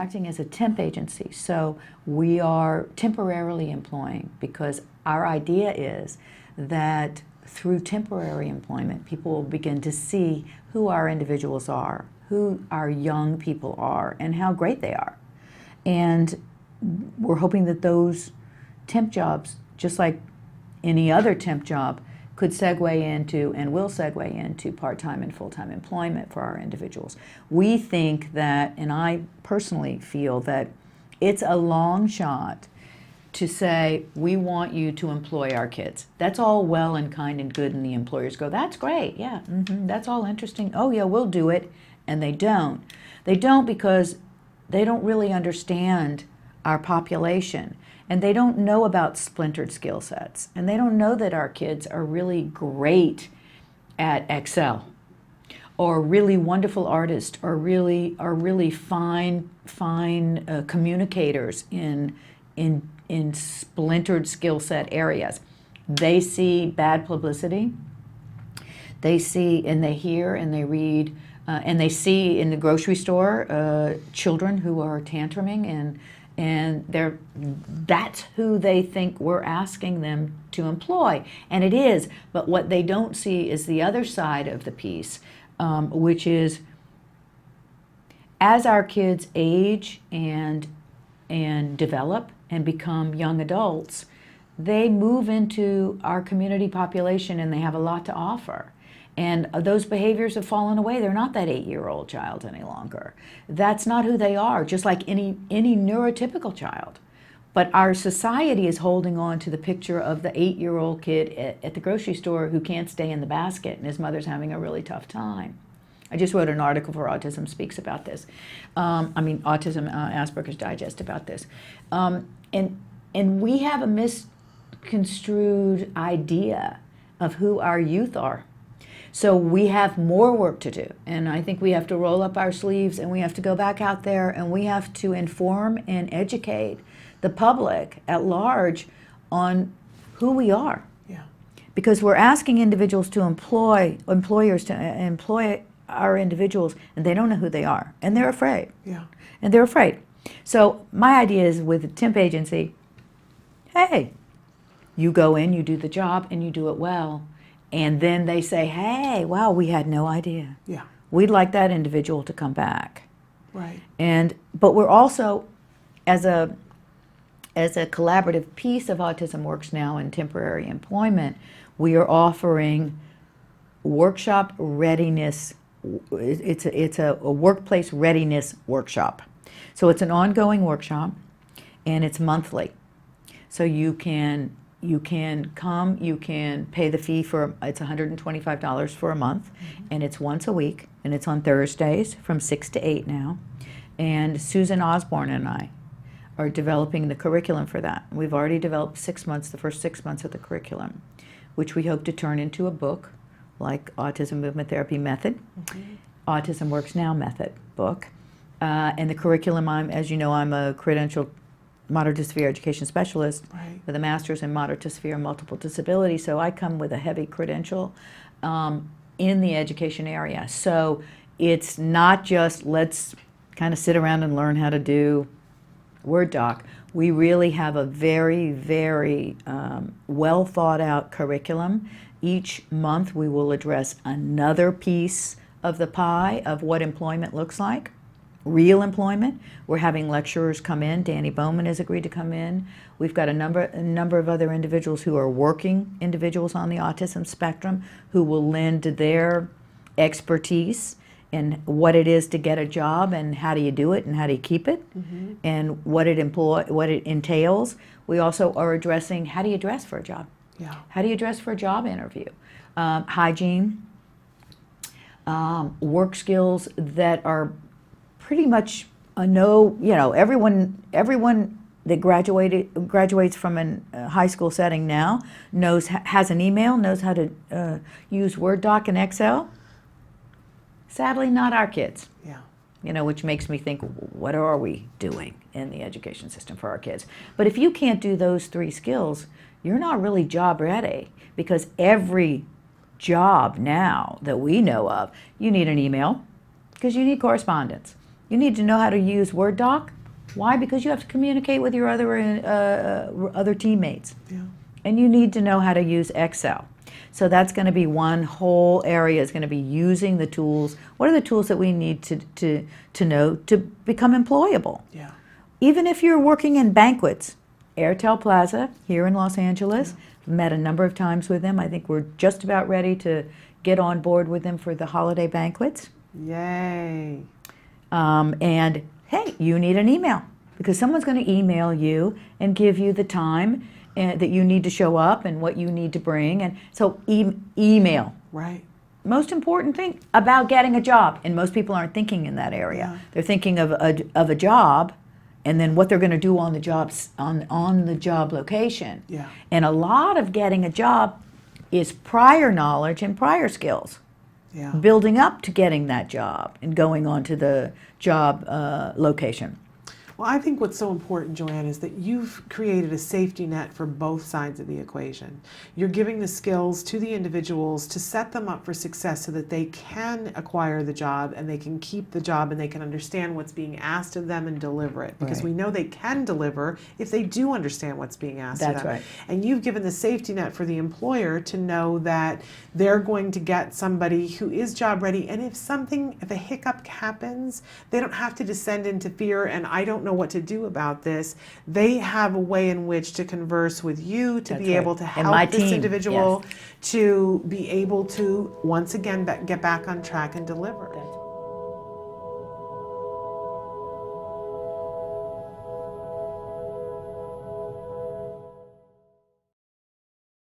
acting as a temp agency. So we are temporarily employing, because our idea is that through temporary employment, people will begin to see who our individuals are, who our young people are, and how great they are. And we're hoping that those temp jobs, just like any other temp job, could segue into and will segue into part-time and full-time employment for our individuals. We think that, and I personally feel that it's a long shot to say, we want you to employ our kids. That's all well and kind and good, and the employers go, that's great, yeah, that's all interesting, oh yeah, we'll do it, and they don't. They don't because they don't really understand our population. And they don't know about splintered skill sets. And they don't know that our kids are really great at Excel, or really wonderful artists, or really fine communicators in splintered skill set areas. They see bad publicity. They see and they hear and they read and they see in the grocery store children who are tantruming, and that's who they think we're asking them to employ. And it is, but what they don't see is the other side of the piece, which is as our kids age and develop and become young adults, they move into our community population and they have a lot to offer. And those behaviors have fallen away. They're not that 8-year-old child any longer. That's not who they are, just like any neurotypical child. But our society is holding on to the picture of the 8-year-old kid at the grocery store who can't stay in the basket and his mother's having a really tough time. I just wrote an article for Autism Speaks about this. Autism Asperger's Digest about this. And we have a misconstrued idea of who our youth are. So we have more work to do, and I think we have to roll up our sleeves and we have to go back out there and we have to inform and educate the public at large on who we are. Yeah. Because we're asking individuals to employers to employ our individuals, and they don't know who they are, and they're afraid. Yeah. And they're afraid. So my idea is, with a temp agency, hey, you go in, you do the job, and you do it well. And then they say, hey, wow, we had no idea. Yeah. We'd like that individual to come back. Right. But we're also, as a collaborative piece of Autism Works Now in temporary employment, we are offering workshop readiness. It's a workplace readiness workshop. So it's an ongoing workshop, and it's monthly. So you can come, you can pay the fee for, it's $125 for a month, and it's once a week, and it's on Thursdays from 6 to 8 now. And Susan Osborne and I are developing the curriculum for that. We've already developed the first 6 months of the curriculum, which we hope to turn into a book, like Autism Movement Therapy Method, Autism Works Now Method book. And the curriculum, as you know, I'm a credentialed moderate to severe education specialist with a master's in moderate to severe multiple disability, so I come with a heavy credential in the education area. So it's not just let's kind of sit around and learn how to do Word doc. We really have a very, very well thought out curriculum. Each month we will address another piece of the pie of what employment looks like. Real employment. We're having lecturers come in. Danny Bowman has agreed to come in. We've got a number of other individuals who are working individuals on the autism spectrum who will lend their expertise in what it is to get a job and how do you do it and how do you keep it, and what it entails. We also are addressing how do you dress for a job. Yeah. How do you dress for a job interview? Hygiene, work skills that are pretty much everyone that graduates from a high school setting now has an email, knows how to use Word doc and Excel. Sadly, not our kids. Yeah. Which makes me think, what are we doing in the education system for our kids? But if you can't do those 3 skills, you're not really job ready, because every job now that we know of, you need an email because you need correspondence. You need to know how to use Word doc Why? Because you have to communicate with your other teammates. Yeah. And you need to know how to use Excel. So that's going to be one whole area, is going to be using the tools. What are the tools that we need to know to become employable? Yeah. Even if you're working in banquets, Airtel Plaza here in Los Angeles, met a number of times with them. I think we're just about ready to get on board with them for the holiday banquets. Yay. And hey, you need an email, because someone's going to email you and give you the time that you need to show up and what you need to bring. And so email. Right. Most important thing about getting a job, and most people aren't thinking in that area. Yeah. They're thinking of a job, and then what they're going to do on the jobs on the job location. Yeah. And a lot of getting a job is prior knowledge and prior skills, Yeah. building up to getting that job and going on to the job location. Well, I think what's so important, Joanne, is that you've created a safety net for both sides of the equation. You're giving the skills to the individuals to set them up for success so that they can acquire the job and they can keep the job and they can understand what's being asked of them and deliver it. Because Right. we know they can deliver if they do understand what's being asked of That's them. right. And you've given the safety net for the employer to know that they're going to get somebody who is job ready. And if a hiccup happens, they don't have to descend into fear and I don't know what to do about this. They have a way in which to converse with you to That's be right. able to And my help this team, individual to be able to once again get back on track and deliver. That's